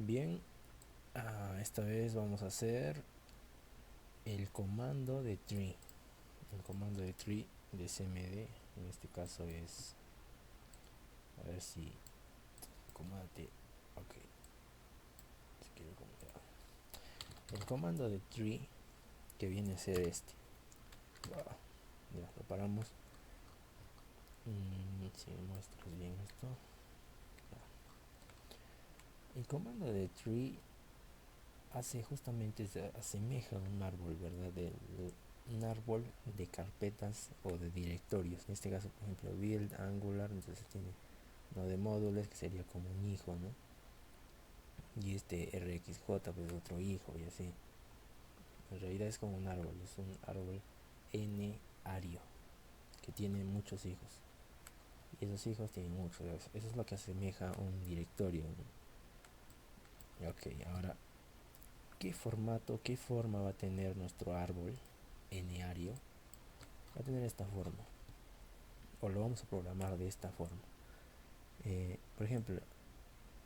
Bien, esta vez vamos a hacer el comando de tree. El comando de tree de CMD, en este caso es, a ver si comate, ok, si quiero el comando de tree que viene a ser este. Ya lo paramos. Si muestras bien esto, el comando de tree hace justamente, se asemeja a un árbol, ¿verdad? Un árbol de carpetas o de directorios. En este caso, por ejemplo, build, angular, entonces tiene no de módulos, que sería como un hijo, ¿no? Y este rxj, pues otro hijo, y así. En realidad es como un árbol, es un árbol n-ario, que tiene muchos hijos. Y esos hijos tienen muchos. Eso es lo que asemeja a un directorio, ¿no? Ok, ahora, ¿qué formato, qué forma va a tener nuestro árbol n-ario? Va a tener esta forma, o lo vamos a programar de esta forma. Por ejemplo,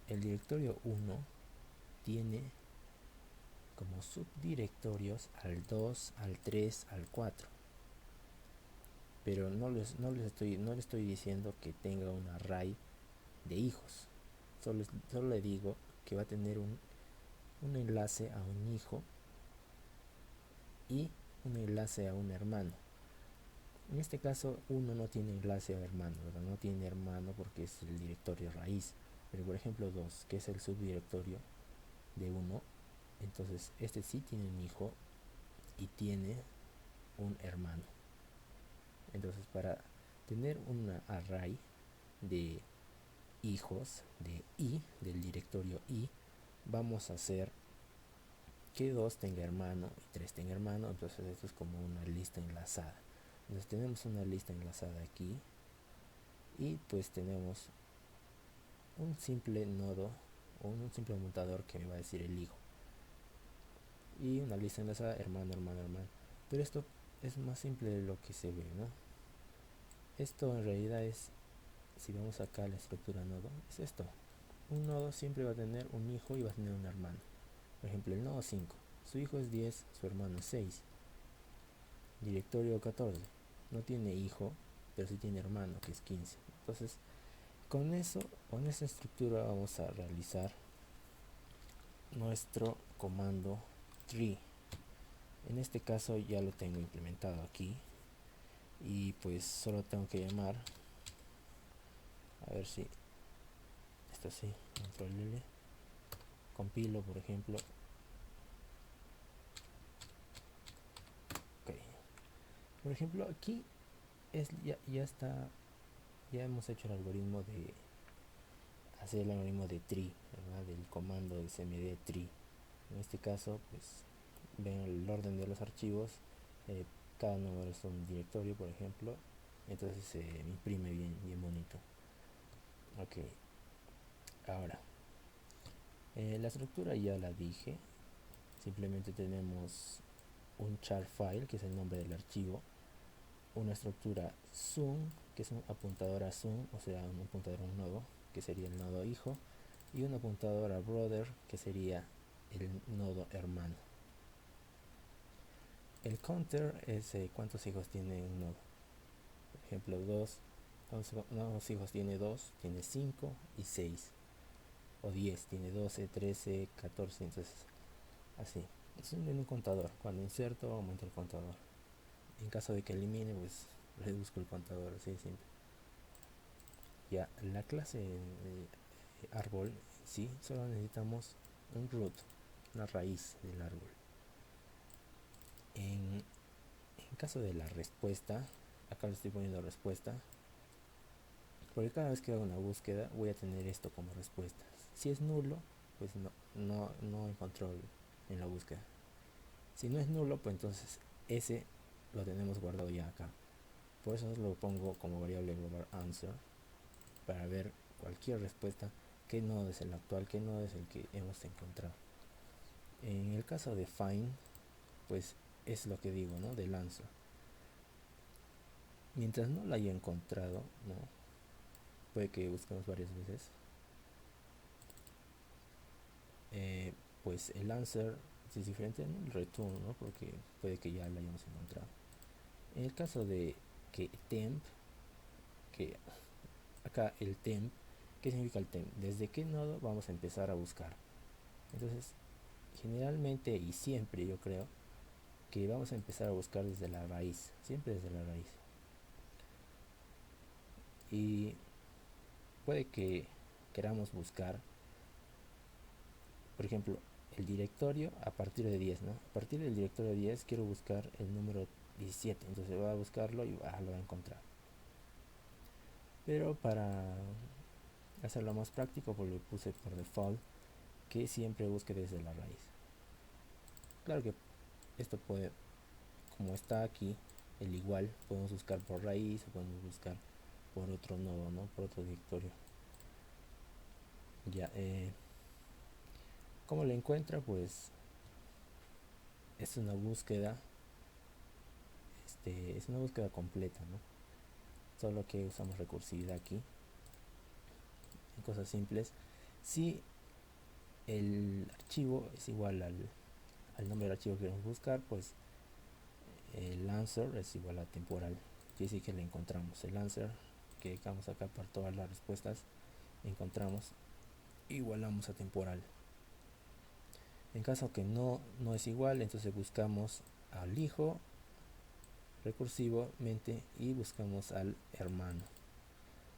el directorio 1 tiene como subdirectorios al 2, al 3, al 4. Pero no le estoy diciendo que tenga un array de hijos. Solo le digo que va a tener un enlace a un hijo y un enlace a un hermano. En este caso, uno no tiene enlace a hermano, ¿verdad? No tiene hermano porque es el directorio raíz. Pero por ejemplo 2, que es el subdirectorio de 1, entonces este sí tiene un hijo y tiene un hermano. Entonces, para tener una array de hijos de i, del directorio i, vamos a hacer que 2 tenga hermano y 3 tenga hermano. Entonces esto es como una lista enlazada. Entonces tenemos una lista enlazada aquí y pues tenemos un simple nodo o un simple mutador que me va a decir el hijo, y una lista enlazada hermano, hermano, hermano. Pero esto es más simple de lo que se ve, ¿no? Esto en realidad es, si vamos acá a la estructura nodo, es esto. Un nodo siempre va a tener un hijo y va a tener un hermano. Por ejemplo, el nodo 5, su hijo es 10, su hermano es 6. Directorio 14, no tiene hijo, pero sí tiene hermano, que es 15. Entonces, con eso, con esa estructura vamos a realizar nuestro comando tree. En este caso ya lo tengo implementado aquí, y pues solo tengo que llamar, a ver si esto sí, control L, compilo por ejemplo. Ok, por ejemplo aquí ya está, ya hemos hecho el algoritmo de hacer el algoritmo de tree, ¿verdad? Del comando de cmd tree. En este caso pues ven el orden de los archivos, cada número es un directorio, por ejemplo, entonces se imprime bien bonito. Ok, ahora la estructura ya la dije, simplemente tenemos un char file, que es el nombre del archivo, una estructura zoom, que es un apuntador a zoom, o sea, un apuntador a un nodo, que sería el nodo hijo, y un apuntador a brother, que sería el nodo hermano. El counter es cuántos hijos tiene un nodo. Por ejemplo, 2, ¿cuántos hijos tiene 2? Tiene 5 y 6. O 10, tiene 12, 13, 14, entonces así. Es un contador. Cuando inserto, aumento el contador. En caso de que elimine, pues reduzco el contador, así de simple. Ya, la clase árbol, sí, solo necesitamos un root, una raíz del árbol. En caso de la respuesta, acá le estoy poniendo respuesta, porque cada vez que hago una búsqueda voy a tener esto como respuesta. Si es nulo, pues no encontró en la búsqueda. Si no es nulo, pues entonces ese lo tenemos guardado ya acá. Por eso lo pongo como variable global answer, para ver cualquier respuesta, qué nodo es el actual, qué nodo es el que hemos encontrado. En el caso de find, pues es lo que digo, ¿no? Del answer. Mientras no lo haya encontrado, ¿no? Puede que busquemos varias veces. pues el answer es diferente en el return, ¿no? Porque puede que ya lo hayamos encontrado. En el caso de que temp, que acá el temp, ¿qué significa el temp? ¿Desde qué nodo vamos a empezar a buscar? Entonces, generalmente y siempre yo creo que vamos a empezar a buscar desde la raíz, siempre desde la raíz. Y puede que queramos buscar, por ejemplo, el directorio a partir de 10, ¿no? A partir del directorio 10 quiero buscar el número 17, entonces va a buscarlo y lo va a encontrar. Pero para hacerlo más práctico, pues le puse por default que siempre busque desde la raíz. Claro que esto puede, como está aquí, el igual, podemos buscar por raíz o podemos buscar por otro nodo, ¿no? Por otro directorio. Ya, ¿cómo lo encuentra? Pues es una búsqueda, es una búsqueda completa, ¿no? Solo que usamos recursividad aquí, en cosas simples. Si el archivo es igual al nombre del archivo que queremos buscar, pues el answer es igual a temporal. Quiere decir que le encontramos. El answer que dejamos acá para todas las respuestas, encontramos, igualamos a temporal. En caso que no es igual, entonces buscamos al hijo recursivamente y buscamos al hermano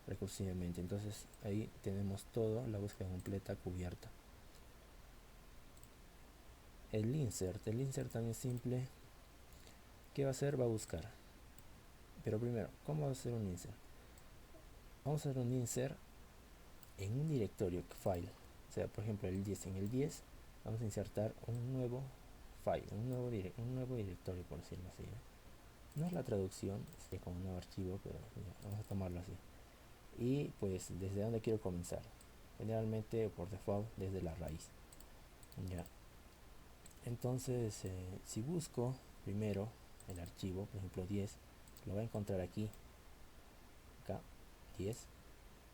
recursivamente. Entonces ahí tenemos todo, la búsqueda completa cubierta. El insert también es simple. ¿Qué va a hacer? Va a buscar. Pero primero, ¿cómo va a hacer un insert? Vamos a hacer un insert en un directorio file. O sea, por ejemplo, el 10. En el 10 vamos a insertar un nuevo file, un nuevo directorio, por decirlo así. No es la traducción, es como un nuevo archivo, pero ya, vamos a tomarlo así. Y pues, ¿desde dónde quiero comenzar? Generalmente, por default, desde la raíz. Ya. Entonces, si busco primero el archivo, por ejemplo 10, lo voy a encontrar aquí, acá, 10,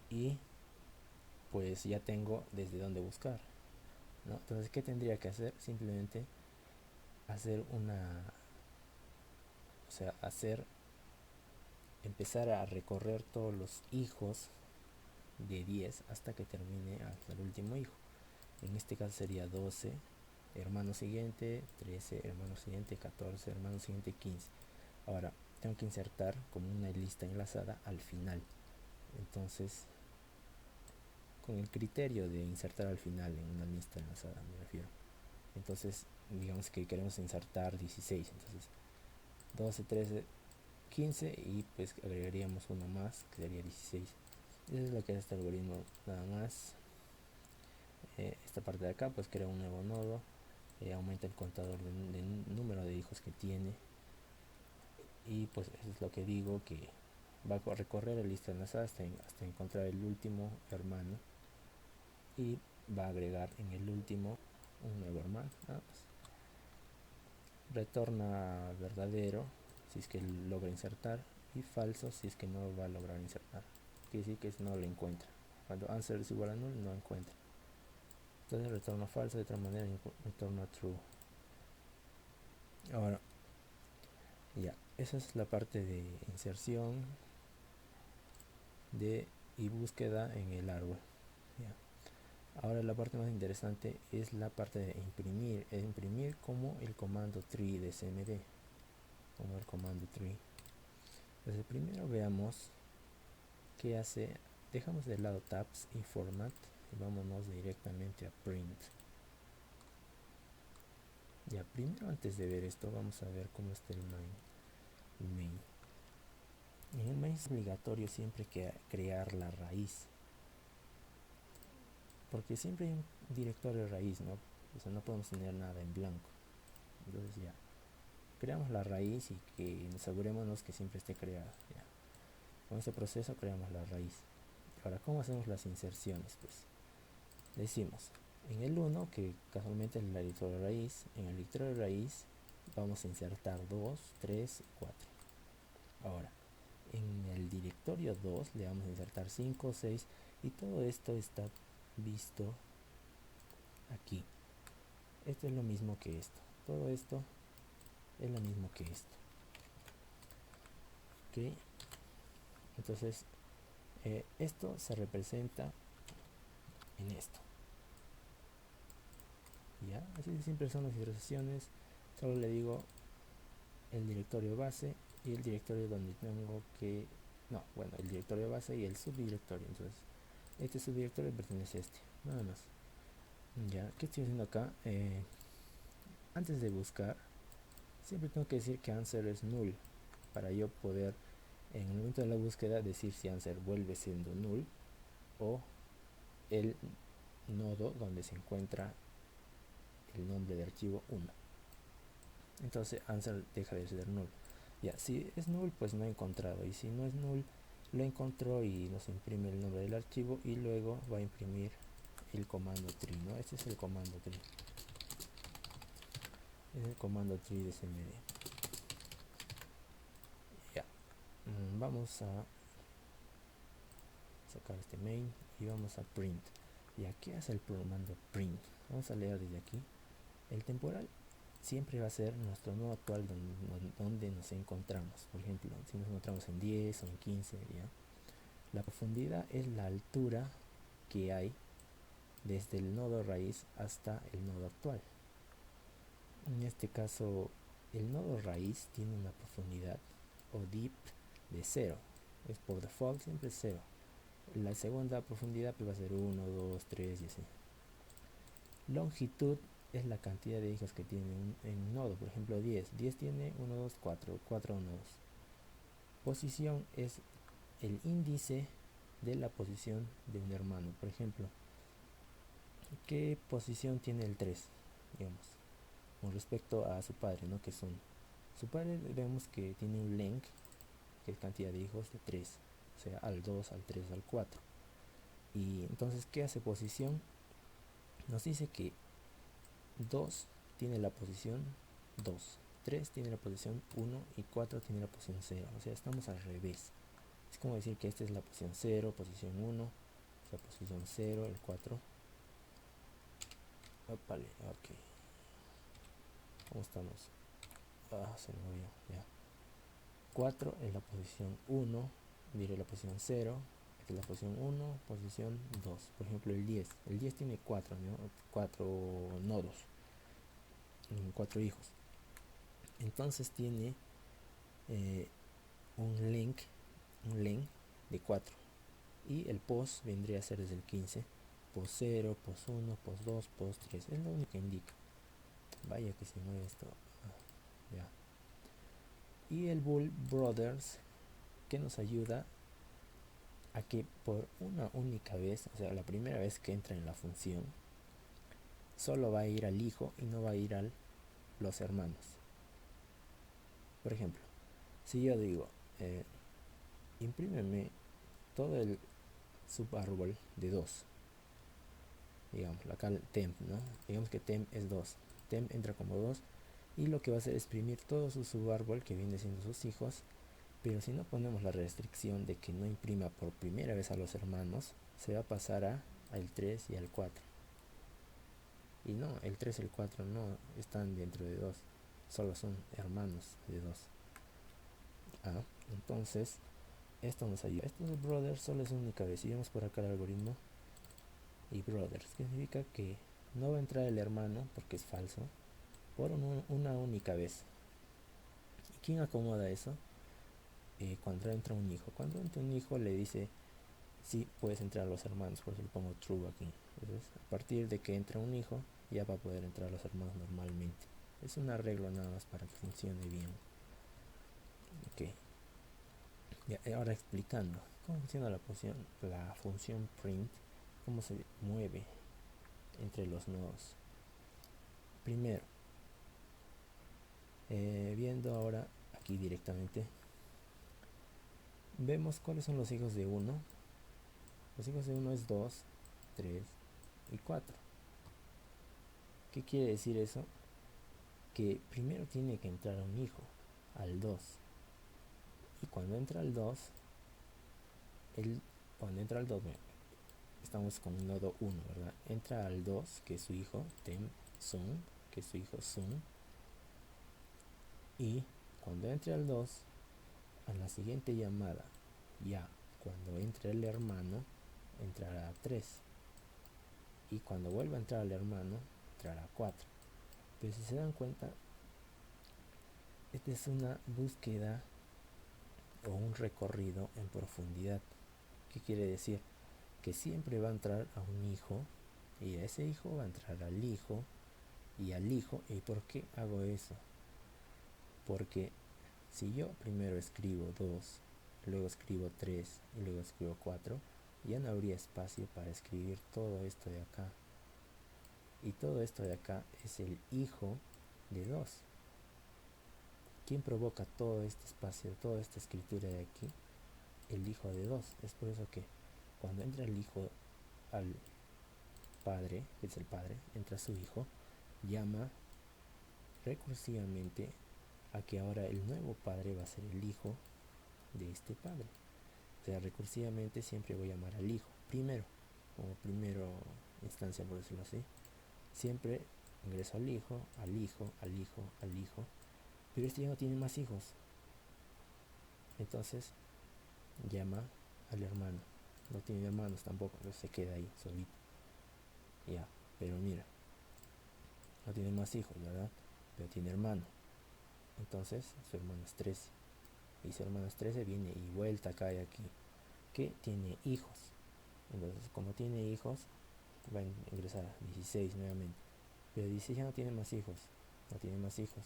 y pues ya tengo desde dónde buscar, ¿no? Entonces, ¿qué tendría que hacer? Simplemente hacer empezar a recorrer todos los hijos de 10 hasta que termine hasta el último hijo. En este caso sería 12, hermano siguiente, 13, hermano siguiente, 14, hermano siguiente, 15. Ahora, tengo que insertar como una lista enlazada al final. Entonces, con el criterio de insertar al final en una lista enlazada, me refiero. Entonces, digamos que queremos insertar 16. Entonces, 12, 13, 15 y pues agregaríamos uno más, que sería 16. Eso es lo que hace este algoritmo, nada más. Esta parte de acá pues crea un nuevo nodo, aumenta el contador de número de hijos que tiene, y pues eso es lo que digo, que va a recorrer la lista enlazada hasta encontrar el último hermano y va a agregar en el último un nuevo hermano. Retorna verdadero si es que logra insertar y falso si es que no va a lograr insertar. Quiere decir que no lo encuentra. Cuando answer es igual a null, no encuentra. Entonces retorna falso, de otra manera retorna true. Ahora, ya, esa es la parte de inserción y búsqueda en el árbol. Ya. Ahora la parte más interesante es la parte de imprimir como el comando tree de cmd, como el comando tree. Entonces primero veamos qué hace. Dejamos de lado tabs y format y vámonos directamente a print. Ya, primero, antes de ver esto, vamos a ver cómo está el main. En el main es obligatorio siempre que crear la raíz, porque siempre hay un directorio raíz, ¿no? O sea, no podemos tener nada en blanco. Entonces ya, creamos la raíz y que nos asegurémonos que siempre esté creada. Ya. Con este proceso creamos la raíz. Ahora, ¿cómo hacemos las inserciones? Pues decimos, en el 1, que casualmente es el directorio raíz, en el directorio raíz vamos a insertar 2, 3, 4. Ahora, en el directorio 2 le vamos a insertar 5, 6 y todo esto está visto aquí. Esto es lo mismo que esto. Todo esto es lo mismo que esto. Ok. Entonces, esto se representa en esto. Ya, así de simple son las ilustraciones. Solo le digo el directorio base y el directorio donde tengo que... No, bueno, el directorio base y el subdirectorio. Entonces, este subdirectorio pertenece a este. Nada más. Ya, ¿qué estoy haciendo acá? Antes de buscar, siempre tengo que decir que answer es null. Para yo poder, en el momento de la búsqueda, decir si answer vuelve siendo null o el nodo donde se encuentra el nombre de archivo 1. Entonces answer deja de ser null. Ya, si es null, pues no he encontrado, y si no es null, lo encontró y nos imprime el nombre del archivo y luego va a imprimir el comando tree, ¿no? Este es el comando tree. Es el comando tree de CMD. Ya, vamos a sacar este main y vamos a print. ¿Y qué hace el comando print? Vamos a leer desde aquí. El temporal siempre va a ser nuestro nodo actual donde nos encontramos. Por ejemplo, si nos encontramos en 10 o en 15, ¿ya? La profundidad es la altura que hay desde el nodo raíz hasta el nodo actual. En este caso, el nodo raíz tiene una profundidad o deep de 0. Es por default siempre 0. La segunda profundidad pues va a ser 1, 2, 3 y así. Longitud es la cantidad de hijos que tiene un nodo. Por ejemplo, 10. 10 tiene 1, 2, 4. 4 nodos. Posición es el índice de la posición de un hermano. Por ejemplo, ¿qué posición tiene el 3? Digamos, con respecto a su padre, ¿no? Que son... Su padre vemos que tiene un length, que es cantidad de hijos, de 3. O sea, al 2, al 3, al 4. Y entonces, ¿qué hace posición? Nos dice que 2 tiene la posición 2, 3 tiene la posición 1 y 4 tiene la posición 0. O sea, estamos al revés. Es como decir que esta es la posición 0, posición 1, o sea, posición 0, el 4. Vale, ok. ¿Cómo estamos? Se me movió, ya. 4 es la posición 1, diré la posición 0, esta es la posición 1, posición 2. Por ejemplo, el 10. El 10 tiene 4, ¿no? 4 nodos, 4 hijos. Entonces tiene un link de 4 y el post vendría a ser desde el 15, post 0, post 1, post 2, post 3. Es lo único que indica. Vaya que se mueve esto. Ya. Y el bool brothers, que nos ayuda a que por una única vez, o sea, la primera vez que entra en la función, solo va a ir al hijo y no va a ir a los hermanos. Por ejemplo, si yo digo imprímeme todo el subárbol de 2, digamos, acá el temp, ¿no? Digamos que temp es 2, temp entra como 2 y lo que va a hacer es exprimir todo su subárbol que viene siendo sus hijos. Pero si no ponemos la restricción de que no imprima por primera vez a los hermanos, se va a pasar al 3 y al 4. Y no, el 3 y el 4 no están dentro de 2, solo son hermanos de 2. Entonces, esto nos ayuda. Esto de brothers solo es una única vez. Si vemos por acá el algoritmo y brothers, que significa que no va a entrar el hermano porque es falso por una única vez. ¿Y quién acomoda eso? Cuando entra un hijo. Cuando entra un hijo le dice si puedes entrar a los hermanos, por eso le pongo true aquí. Entonces, a partir de que entra un hijo, ya va a poder entrar a los hermanos normalmente. Es un arreglo nada más para que funcione bien. Ok. Ya, ahora explicando cómo funciona la función print, cómo se mueve entre los nodos. Primero, viendo ahora aquí directamente, vemos cuáles son los hijos de 1. Los hijos de 1 es 2, 3 y 4. ¿Qué quiere decir eso? Que primero tiene que entrar un hijo, al 2. Y cuando entra al 2, cuando entra al 2, estamos con un nodo 1, ¿verdad? Entra al 2, que es su hijo, Tem Sun, que es su hijo Sun, y cuando entre al 2, a la siguiente llamada, ya, cuando entre el hermano, entrará a 3, y cuando vuelva a entrar el hermano, entrará a 4. Pero si se dan cuenta, esta es una búsqueda o un recorrido en profundidad. ¿Qué quiere decir? Que siempre va a entrar a un hijo, y a ese hijo va a entrar al hijo, y al hijo. ¿Y por qué hago eso? Porque si yo primero escribo 2, luego escribo 3 y luego escribo 4, ya no habría espacio para escribir todo esto de acá. Y todo esto de acá es el hijo de 2. ¿Quién provoca todo este espacio, toda esta escritura de aquí? El hijo de 2. Es por eso que cuando entra el hijo al padre, que es el padre, entra su hijo, llama recursivamente a que ahora el nuevo padre va a ser el hijo de este padre. O sea, recursivamente siempre voy a llamar al hijo primero, como primero instancia, por decirlo así. Siempre ingreso al hijo, al hijo, al hijo, al hijo, pero este ya no tiene más hijos. Entonces llama al hermano. No tiene hermanos tampoco, entonces se queda ahí solito. Ya, pero mira, no tiene más hijos, ¿verdad? Pero tiene hermano. Entonces su hermano es 13. Y su hermano es 13, viene y vuelta, cae aquí. Que tiene hijos. Entonces, como tiene hijos, va a ingresar a 16 nuevamente. Pero 16 ya no tiene más hijos. No tiene más hijos.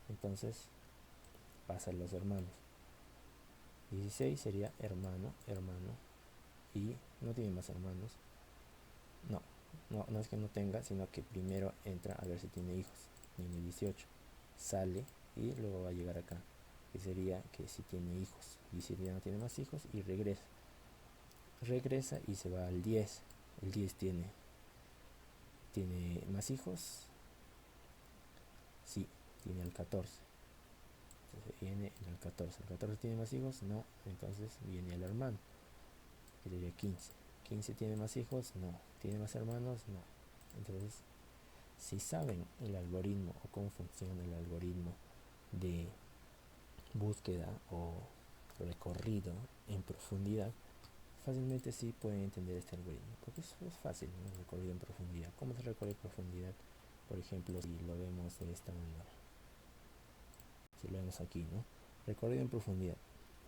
Entonces, pasan los hermanos. 16 sería hermano, hermano. Y no tiene más hermanos. No es que no tenga, sino que primero entra a ver si tiene hijos. Tiene 18. Sale y luego va a llegar acá. Que sería que si tiene hijos. 17 ya no tiene más hijos y regresa. Regresa y se va al 10. El 10 tiene más hijos. Sí, tiene el 14. Entonces viene el 14. ¿El 14 tiene más hijos? No. Entonces viene el hermano, que sería 15. ¿15 tiene más hijos? No. ¿Tiene más hermanos? No. Entonces, si saben el algoritmo o cómo funciona el algoritmo de búsqueda o recorrido en profundidad, fácilmente sí pueden entender este algoritmo, porque es fácil, ¿no? El recorrido en profundidad. ¿Cómo se recorre en profundidad? Por ejemplo, si lo vemos de esta manera, si lo vemos aquí, ¿no? Recorrido en profundidad: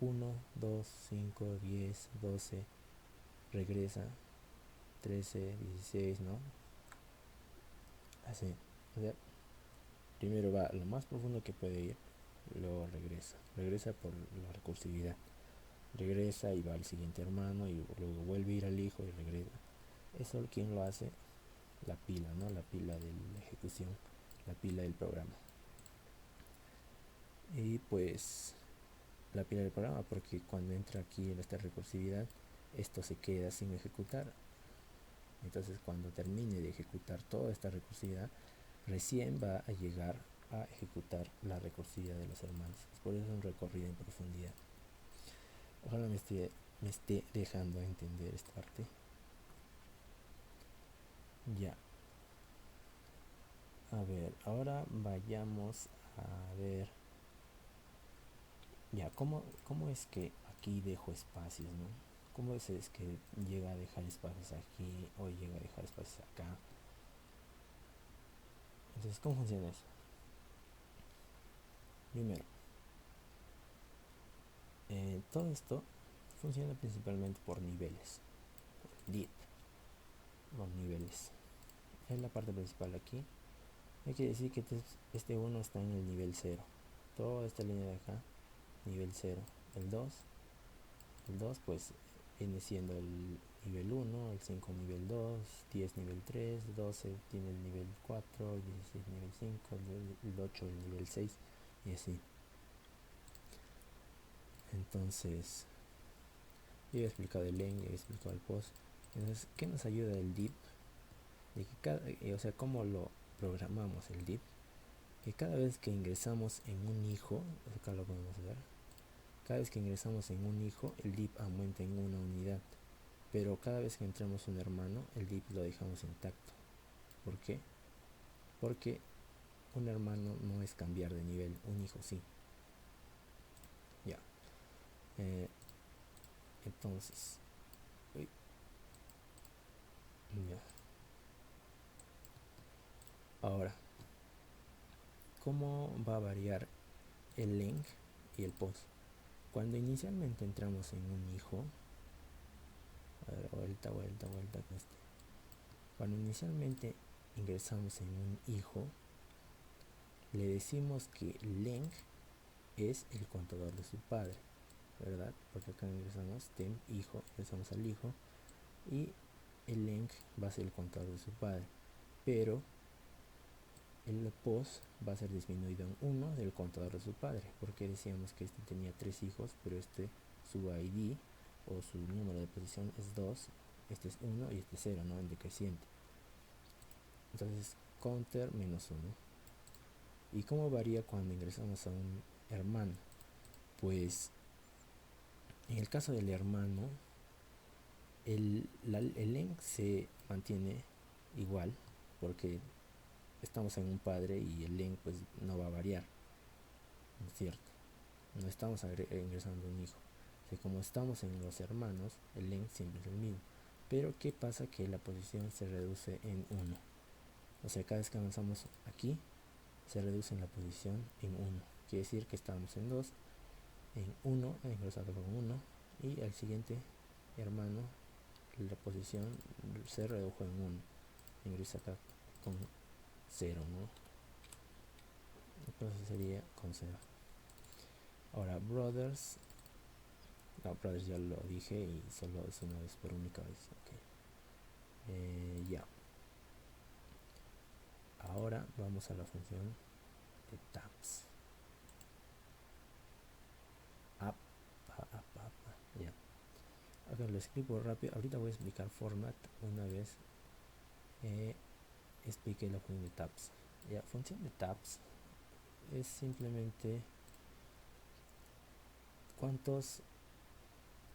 1, 2, 5, 10, 12, regresa, 13, 16, ¿no? Así. O sea, primero va lo más profundo que puede ir, luego regresa por la recursividad, regresa y va al siguiente hermano y luego vuelve a ir al hijo y regresa. Eso, ¿quién lo hace? La pila, ¿no? La pila de la ejecución, la pila del programa. Y pues la pila del programa, porque cuando entra aquí en esta recursividad, esto se queda sin ejecutar. Entonces, cuando termine de ejecutar toda esta recursividad, recién va a llegar a ejecutar la recursividad de los hermanos. Por eso es un recorrido en profundidad. Ojalá me esté dejando entender esta parte. Ya. A ver, ahora vayamos a ver. Ya, ¿cómo es que aquí dejo espacios, no? ¿Cómo es que llega a dejar espacios aquí o llega a dejar espacios acá? Entonces, ¿cómo funciona eso? Primero, todo esto funciona principalmente por niveles, por DIT, por niveles. Es la parte principal aquí. Hay que decir que este 1 está en el nivel 0. Toda esta línea de acá, nivel 0. El 2 pues viene siendo el nivel 1, el 5 nivel 2, 10 nivel 3, 12 tiene el nivel 4, 16 nivel 5, el 8 el nivel 6 y así. Entonces, ya he explicado el len, ya he explicado el post. Entonces, ¿qué nos ayuda el div? De que o sea, ¿cómo lo programamos el div? Que cada vez que ingresamos en un hijo, acá lo podemos ver, cada vez que ingresamos en un hijo, el div aumenta en una unidad. pero cada vez que entremos un hermano, el div lo dejamos intacto. ¿Por qué? Porque un hermano no es cambiar de nivel, un hijo sí. Ya. Entonces, uy, ya. Ahora, ¿cómo va a variar el length y el post? Cuando inicialmente entramos en un hijo, a ver, vuelta con este. Cuando inicialmente ingresamos en un hijo, le decimos que length es el contador de su padre, ¿verdad? Porque acá ingresamos tem hijo, ingresamos al hijo y el length va a ser el contador de su padre, pero el post va a ser disminuido en 1 del contador de su padre, porque decíamos que este tenía 3 hijos, pero este, su ID o su número de posición es 2, este es 1 y este es 0, ¿no? En decreciente. Entonces, counter menos 1. ¿Y cómo varía cuando ingresamos a un hermano? Pues, en el caso del hermano, el length se mantiene igual, porque estamos en un padre y el length pues no va a variar, ¿no es cierto? No estamos ingresando un hijo. O sea, como estamos en los hermanos, el length siempre es el mismo. Pero ¿qué pasa? Que la posición se reduce en 1. O sea, cada vez que avanzamos aquí, se reduce en la posición en 1. Quiere decir que estábamos en 2, en 1, he ingresado con 1, y al siguiente hermano, la posición se redujo en 1. Ingresa acá con 0, ¿no? Entonces sería con 0. Ahora, brothers. No, brothers ya lo dije y solo es una vez por única vez. Ya. Ahora vamos a la función de tabs. Up, ya. Acá lo escribo rápido. Ahorita voy a explicar format una vez expliqué la función de tabs. Ya, función de tabs es simplemente cuántos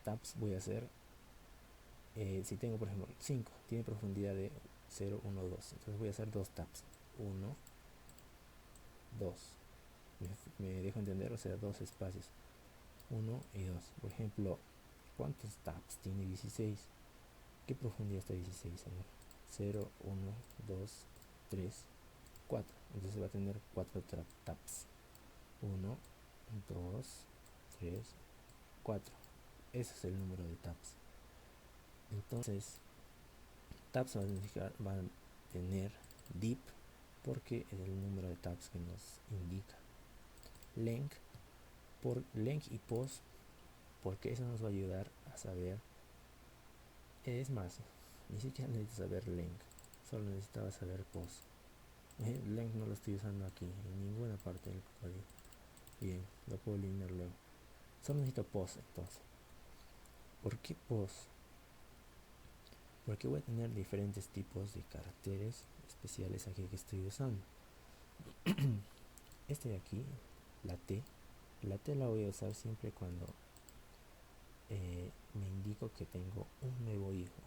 tabs voy a hacer. Si tengo, por ejemplo, 5, tiene profundidad de 0, 1, 2. Entonces voy a hacer 2 tabs. 1, 2. Me dejo entender, o sea, 2 espacios. 1 y 2. Por ejemplo, ¿cuántos tabs tiene 16? ¿Qué profundidad está 16? A ver, 0, 1, 2, 3, 4. Entonces va a tener 4 tabs. 1, 2, 3, 4. Ese es el número de tabs. Entonces, tabs van a tener deep porque es el número de tabs que nos indica. Length por length y post porque eso nos va a ayudar a saber. Es más, ni siquiera necesitas saber length, solo necesitaba saber post. Length no lo estoy usando aquí en ninguna parte del código. Bien, lo puedo eliminar luego. Solo necesito post entonces. ¿Por qué post? Porque voy a tener diferentes tipos de caracteres especiales aquí que estoy usando. Este de aquí, la T la voy a usar siempre cuando me indico que tengo un nuevo hijo.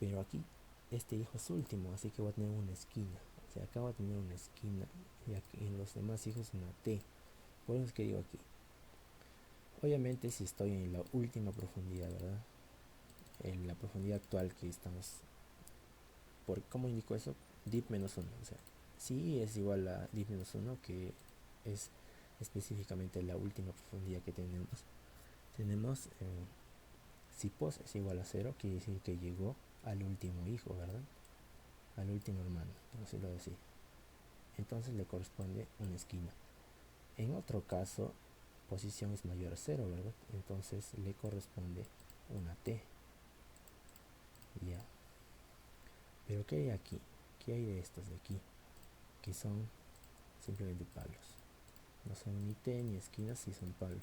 Pero aquí este hijo es último, así que voy a tener una esquina. O sea, acá va a tener una esquina y aquí en los demás hijos una T. Por eso es que digo aquí. Obviamente si estoy en la última profundidad, ¿verdad? En la profundidad actual que estamos. ¿Cómo indico eso? Deep menos 1. O sea, si es igual a deep menos 1, que es específicamente la última profundidad que tenemos. Tenemos si post es igual a 0, quiere decir que llegó al último hijo, ¿verdad? Al último hermano, por decirlo así. Entonces le corresponde una esquina. En otro caso, posición es mayor a 0, ¿verdad? Entonces le corresponde una T. Ya. Pero ¿qué hay aquí? ¿Qué hay de estos de aquí? Que son simplemente palos. No son ni T ni esquinas, si son palos.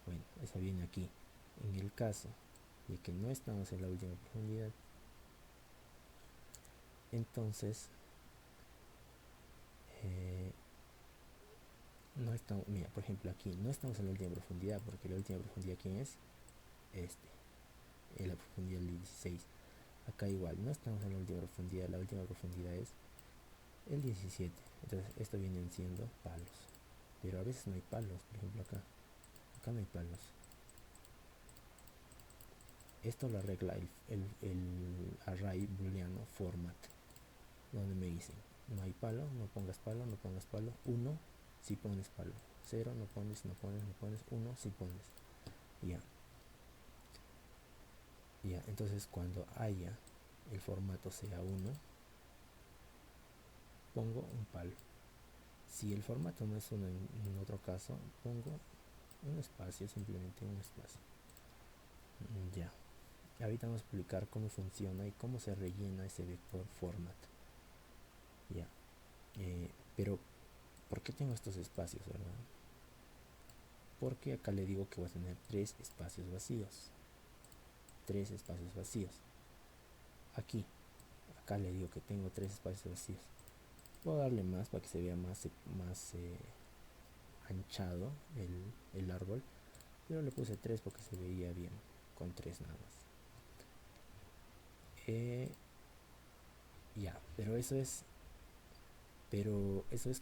Bueno, esa viene aquí. En el caso de que no estamos en la última profundidad, entonces no estamos, mira, por ejemplo aquí no estamos en la última profundidad, porque la última profundidad, ¿quién es? Este, en la profundidad del 16. Acá igual, no estamos en la última profundidad es el 17. Entonces esto vienen siendo palos, pero a veces no hay palos. Por ejemplo acá no hay palos. Esto lo arregla el array booleano format, donde me dicen no hay palo, no pongas palo, no pongas palo. 1 si pones palo, 0 no pones, no pones, no pones, 1 si pones. Ya, ya, entonces cuando haya el formato sea 1, pongo un palo. Si el formato no es 1 en otro caso, pongo un espacio, simplemente un espacio. Ya, ahorita vamos a explicar cómo funciona y cómo se rellena ese vector format. Ya, pero ¿por qué tengo estos espacios, verdad? Porque acá le digo que voy a tener 3 espacios vacíos. 3 espacios vacíos. Aquí, acá le digo que tengo 3 espacios vacíos. Puedo darle más para que se vea más anchado el árbol, pero le puse 3 porque se veía bien con 3 nada más. Ya, pero eso es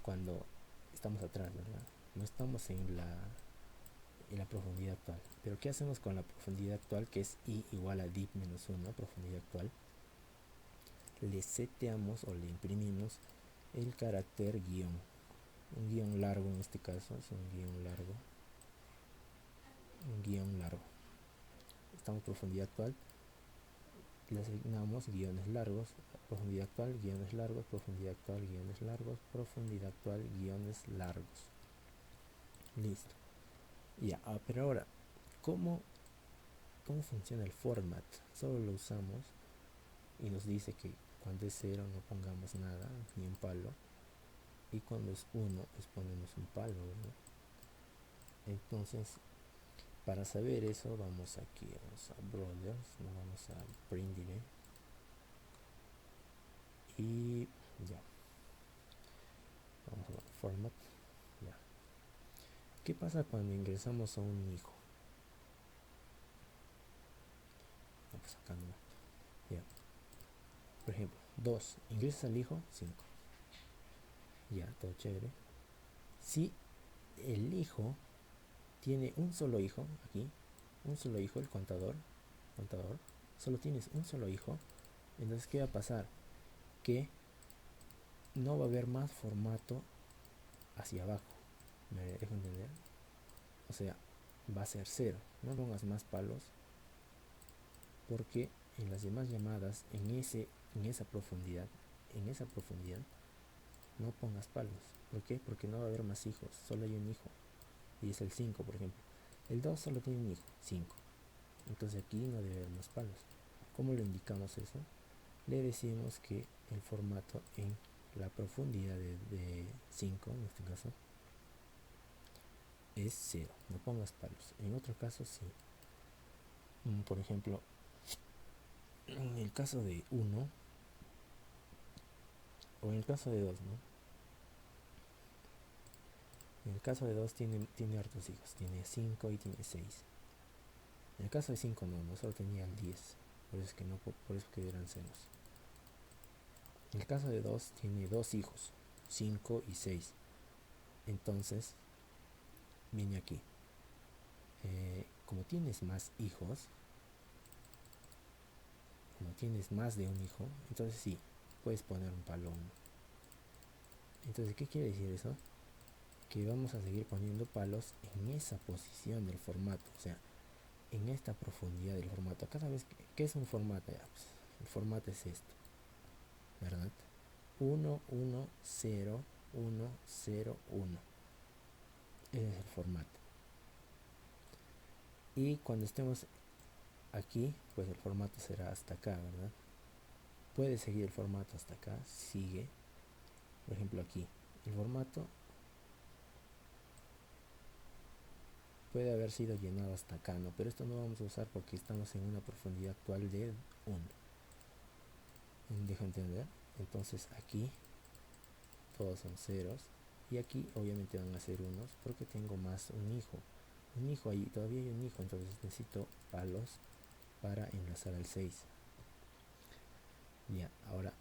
cuando estamos atrás, ¿verdad? No estamos en la profundidad actual. Pero ¿qué hacemos con la profundidad actual, que es i igual a div menos 1, profundidad actual? Le seteamos o le imprimimos el carácter guión, un guión largo en este caso, es un guión largo, estamos profundidad actual, le asignamos guiones largos, profundidad actual, guiones largos, profundidad actual, guiones largos, profundidad actual, guiones largos. Listo. Ya, pero ahora, ¿cómo funciona el format? Solo lo usamos y nos dice que cuando es 0 no pongamos nada, ni un palo, y cuando es 1 pues ponemos un palo, ¿verdad? Entonces, para saber eso, vamos aquí, vamos a Brothers, nos vamos a Printile y ya, vamos a Format, ya. ¿Qué pasa cuando ingresamos a un hijo? No, pues acá no. Ya. Por ejemplo, 2, ingresas al hijo, 5. Ya, todo chévere. Si el hijo tiene un solo hijo, aquí, un solo hijo, el contador, solo tienes un solo hijo, entonces ¿qué va a pasar? Que no va a haber más formato hacia abajo. ¿Me dejo entender? O sea, va a ser 0. No pongas más palos porque en las demás llamadas, en esa profundidad, no pongas palos. ¿Por qué? Porque no va a haber más hijos, solo hay un hijo. Y es el 5, por ejemplo. El 2 solo tiene un hijo, 5. Entonces aquí no debe haber más palos. ¿Cómo le indicamos eso? Le decimos que el formato en la profundidad de 5, en este caso, es 0. No pongas palos. En otro caso sí. Por ejemplo, en el caso de 1 o en el caso de 2, ¿no? En el caso de 2 tiene hartos hijos, tiene 5 y tiene 6. En el caso de 5 no solo tenía el 10, por eso es que no, por eso que eran ceros. En el caso de 2 tiene 2 hijos, 5 y 6. Entonces, viene aquí. Como tienes más hijos, como tienes más de un hijo, entonces sí, puedes poner un palo 1. Entonces, ¿qué quiere decir eso? Que vamos a seguir poniendo palos en esa posición del formato, o sea, en esta profundidad del formato. Cada vez que es un formato, ya, pues, el formato es esto, ¿verdad? 1, 1, 0, 1, 0, 1. Ese es el formato. Y cuando estemos aquí, pues el formato será hasta acá, ¿verdad? Puede seguir el formato hasta acá, sigue. Por ejemplo aquí, el formato puede haber sido llenado hasta acá, ¿no? Pero esto no vamos a usar porque estamos en una profundidad actual de 1. ¿Dejo entender? Entonces aquí todos son ceros. y aquí obviamente van a ser unos porque tengo más un hijo ahí, todavía hay un hijo, entonces necesito palos para enlazar al 6. Ya, ahora,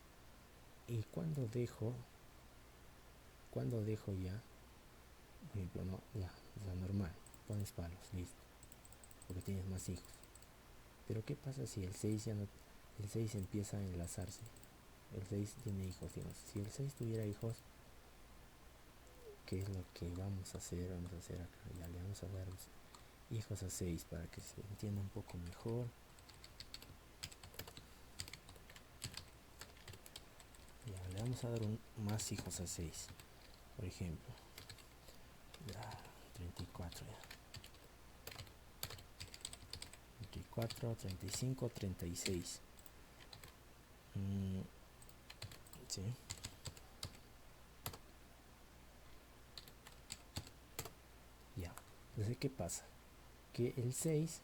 y cuando dejo ya, por ejemplo, no, ya, o sea, normal, pones palos, listo, porque tienes más hijos. Pero ¿qué pasa si el 6 ya no, el 6 empieza a enlazarse? El 6 tiene hijos, digamos. Si el 6 tuviera hijos, ¿qué es lo que vamos a hacer? Vamos a hacer acá, ya le vamos a dar hijos a 6 para que se entienda un poco mejor. Ya, le vamos a dar más hijos a 6. Por ejemplo, ya, 34 ya. 34, 35, 36. Sí. Ya. Entonces, ¿qué pasa? Que el 6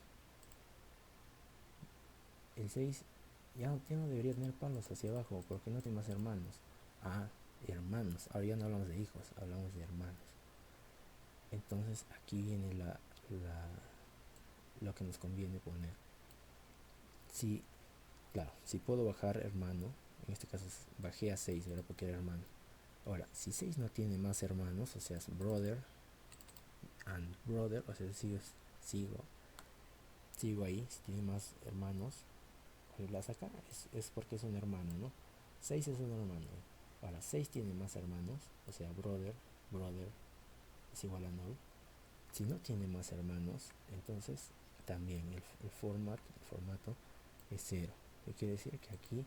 ya no debería tener palos hacia abajo porque no tiene más hermanos. Ah, hermanos. Ahora ya no hablamos de hijos, hablamos de hermanos. Entonces aquí viene lo que nos conviene poner. Si, claro, si puedo bajar hermano, en este caso bajé a 6, ¿verdad? Porque era hermano. Ahora, si 6 no tiene más hermanos, o sea, es brother and brother, o sea, sigo ahí, si tiene más hermanos, la saca es porque es un hermano, ¿no? 6 es un hermano. Ahora, 6 tiene más hermanos, o sea, brother es igual a null. Si no tiene más hermanos, entonces también el formato es 0. ¿Qué quiere decir? Que aquí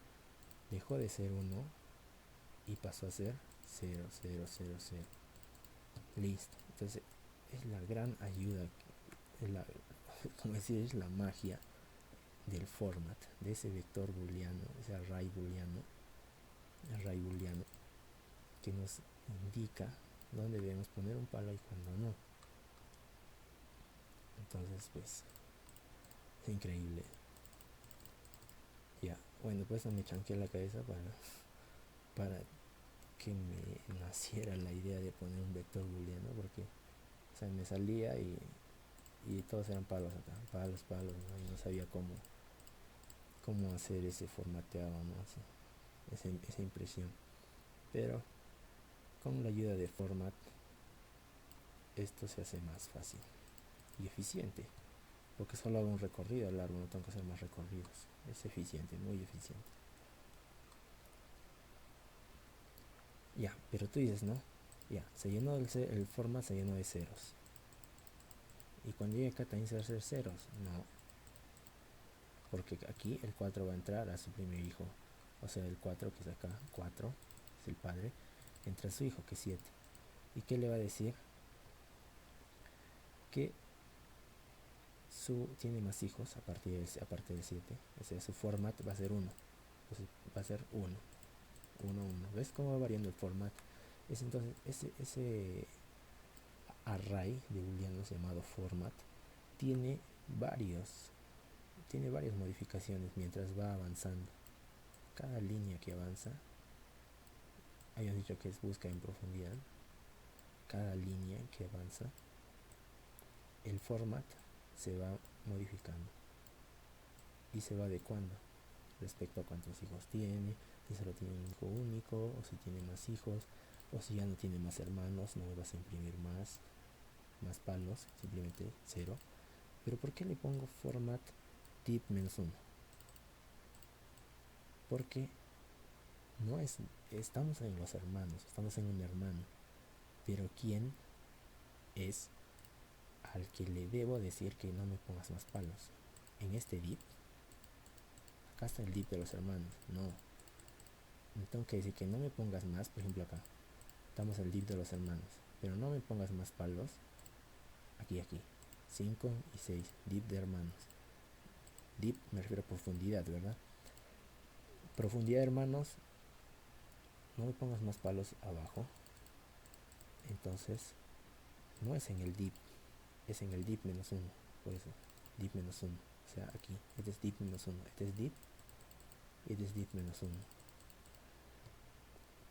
dejó de ser 1 y pasó a ser 0, 0, 0, 0. Listo. Entonces es la gran ayuda, como decir, es la magia del format, de ese vector booleano, ese array booleano que nos indica dónde debemos poner un palo y cuándo no. Entonces, pues, es increíble. Ya, bueno, pues no me chanqué la cabeza para que me naciera la idea de poner un vector booleano, porque, o sea, me salía y todos eran palos acá, palos, ¿no? Y no sabía cómo hacer ese formateado, ¿no? Esa impresión. Pero con la ayuda de format, esto se hace más fácil y eficiente, porque solo hago un recorrido largo, no tengo que hacer más recorridos. Es eficiente, muy eficiente. Ya, pero tú dices, ¿no? Ya, se llenó el format, se llenó de ceros. Y cuando llegue acá también se va a hacer ceros. No, porque aquí el 4 va a entrar a su primer hijo. O sea, el 4 que es acá, 4 es el padre, entra a su hijo que es 7. ¿Y qué le va a decir? Que tiene más hijos aparte del 7. O sea, su format va a ser 1. Entonces va a ser 1, 1, 1. ¿Ves cómo va variando el format? Entonces ese array de booleanos llamado format tiene varias modificaciones mientras va avanzando. Cada línea que avanza, habíamos dicho que es busca en profundidad, cada línea que avanza, el format se va modificando y se va adecuando respecto a cuántos hijos tiene, si solo tiene un hijo único, o si tiene más hijos, o si ya no tiene más hermanos, no me vas a imprimir más palos, simplemente 0. Pero ¿por qué le pongo format div-1? Porque no estamos en los hermanos, estamos en un hermano, pero ¿quién es al que le debo decir que no me pongas más palos? En este div, acá está el div de los hermanos, no. Me tengo que decir que no me pongas más, por ejemplo acá, estamos el div de los hermanos, pero no me pongas más palos, aquí, 5 y 6, div de hermanos. Div me refiero a profundidad, ¿verdad? Profundidad de hermanos, no me pongas más palos abajo, entonces no es en el div, es en el div -1, por eso, div -1, o sea aquí, este es div -1, este es div y este es div -1,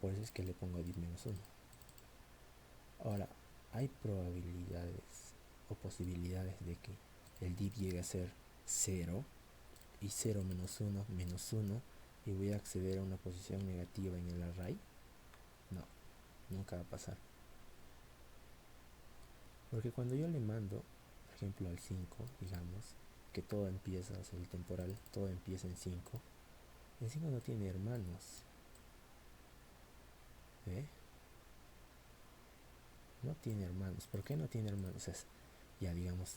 por eso es que le pongo div -1. Ahora, hay probabilidades o posibilidades de que el div llegue a ser 0 y 0 menos 1 y voy a acceder a una posición negativa en el array. No, nunca va a pasar. Porque cuando yo le mando, por ejemplo, al 5, digamos, que todo empieza, o sea, el temporal, todo empieza en 5, el 5 no tiene hermanos. ¿Ve? No tiene hermanos. ¿Por qué no tiene hermanos? Es, ya digamos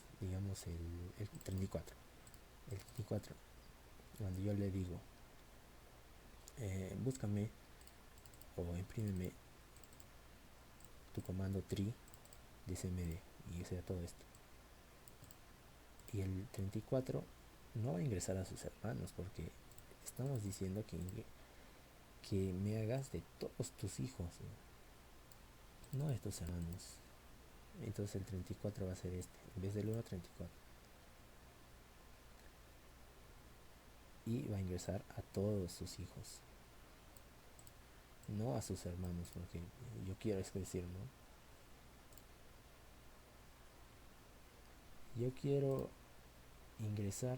el 34. El 34, cuando yo le digo, búscame o imprímeme tu comando tree de cmd y sea todo esto. Y el 34 no va a ingresar a sus hermanos porque estamos diciendo que me hagas de todos tus hijos, no de tus hermanos. Entonces el 34 va a ser este, en vez del 1, 34. Y va a ingresar a todos sus hijos, no a sus hermanos, porque yo quiero, es decir, ¿no? Yo quiero ingresar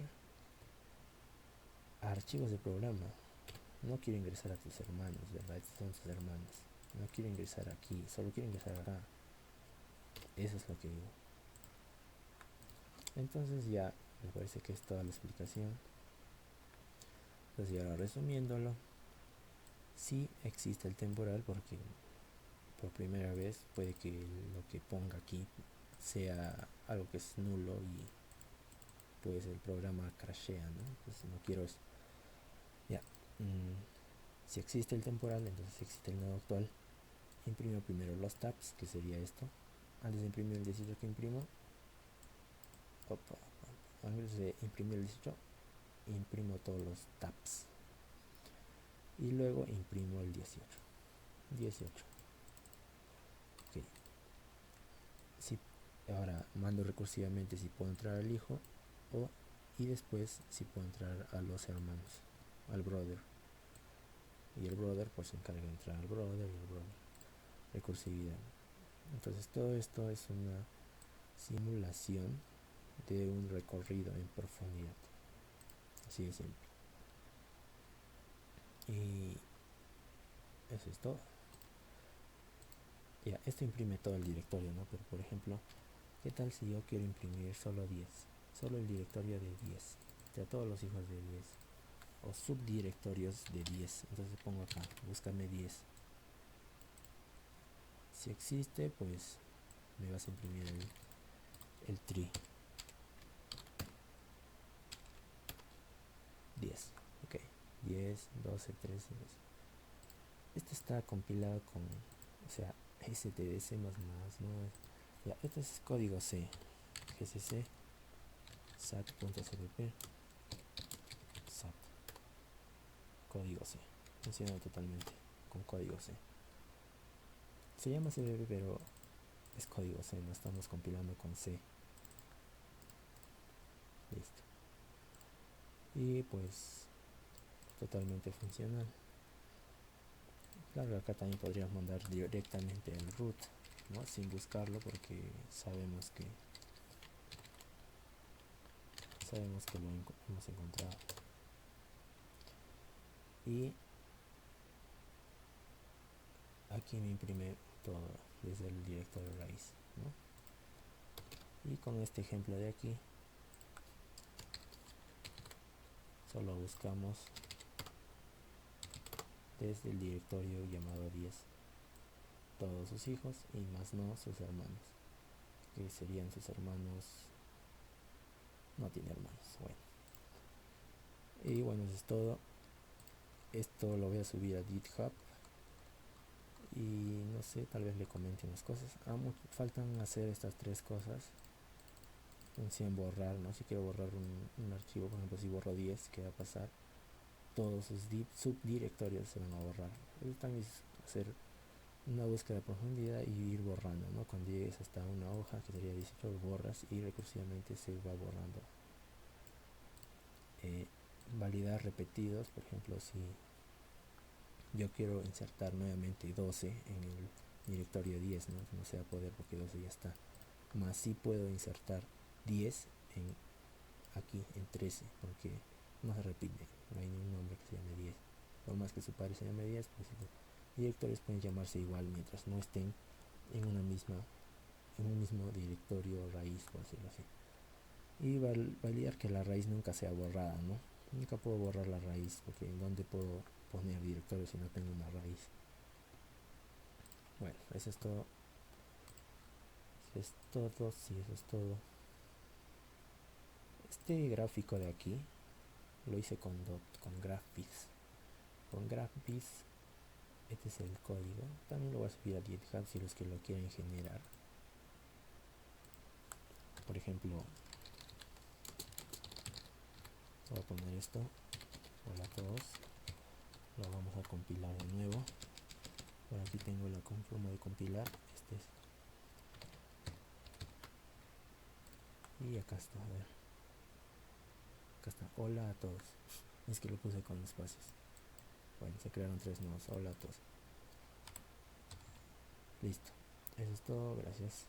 a archivos de programa. No quiero ingresar a tus hermanos, ¿verdad? Estos son tus hermanos. No quiero ingresar aquí, solo quiero ingresar acá. Eso es lo que digo. Entonces ya, me parece que es toda la explicación. Entonces ya ahora resumiéndolo, sí existe el temporal porque por primera vez puede que lo que ponga aquí sea algo que es nulo y pues el programa crashea, ¿no? Entonces no quiero eso. Ya, si existe el temporal, entonces existe el nodo actual. Imprimo primero los tabs, que sería esto. Antes de imprimir el 18 que imprimo, antes de imprimir el 18, imprimo todos los tabs. Y luego imprimo el 18. Ok. Si, ahora mando recursivamente si puedo entrar al hijo y después si puedo entrar a los hermanos, al brother. Y el brother pues se encarga de entrar al brother y el brother. Recursividad. Entonces todo esto es una simulación de un recorrido en profundidad. Así de simple. Y eso es todo. Ya, esto imprime todo el directorio, ¿no? Pero por ejemplo, ¿qué tal si yo quiero imprimir solo 10? Solo el directorio de 10. O sea, todos los hijos de 10. O subdirectorios de 10. Entonces pongo acá, búscame 10. Si existe, pues me vas a imprimir el tree. 10. Ok. 10, 12, 13, 12. Este está compilado con, o sea, stds++, ¿no? Ya, este es código C. gcc sat.cpp sat. Código C. Funciona totalmente con código C. Se llama cpp, pero es código C, no estamos compilando con C. Listo. Y pues totalmente funcional. Claro, acá también podríamos mandar directamente el root, ¿no? Sin buscarlo porque sabemos que lo hemos encontrado. Y aquí me imprime todo desde el directorio raíz, ¿no? Y con este ejemplo de aquí solo buscamos desde el directorio llamado 10 todos sus hijos y más no sus hermanos, que serían sus hermanos. No tiene hermanos. Bueno, y bueno, eso es todo. Esto lo voy a subir a GitHub y no sé, tal vez le comenten las cosas. Faltan hacer estas tres cosas. Función borrar, ¿no? Si quiero borrar un archivo, por ejemplo, si borro 10, ¿qué va a pasar? Todos sus subdirectorios se van a borrar. Eso también es hacer una búsqueda de profundidad y ir borrando, ¿no? Cuando llegues hasta una hoja que sería 18, borras y recursivamente se va borrando. Validar repetidos, por ejemplo, si yo quiero insertar nuevamente 12 en el directorio 10, no se va a poder porque 12 ya está. Más sí puedo insertar 10 en aquí en 13 porque no se repite, no hay ningún nombre que se llame 10. Por más que su padre se llame 10, pues los directorios pueden llamarse igual mientras no estén en una misma, en un mismo directorio raíz, por decirlo así. Y validar que la raíz nunca sea borrada, ¿no? Nunca puedo borrar la raíz porque en dónde puedo poner directorio si no tengo una raíz. Bueno, eso es todo. Eso es todo, sí, eso es todo. Este gráfico de aquí lo hice con GraphViz. Con GraphViz, este es el código. También lo voy a subir a GitHub si los que lo quieren generar. Por ejemplo, voy a poner esto. Hola a todos. Lo vamos a compilar de nuevo. Por aquí tengo la forma de compilar. Este es. Y acá está, a ver. Acá está. Hola a todos. Es que lo puse con espacios. Bueno, se crearon 3 nodos. Hola a todos. Listo. Eso es todo. Gracias.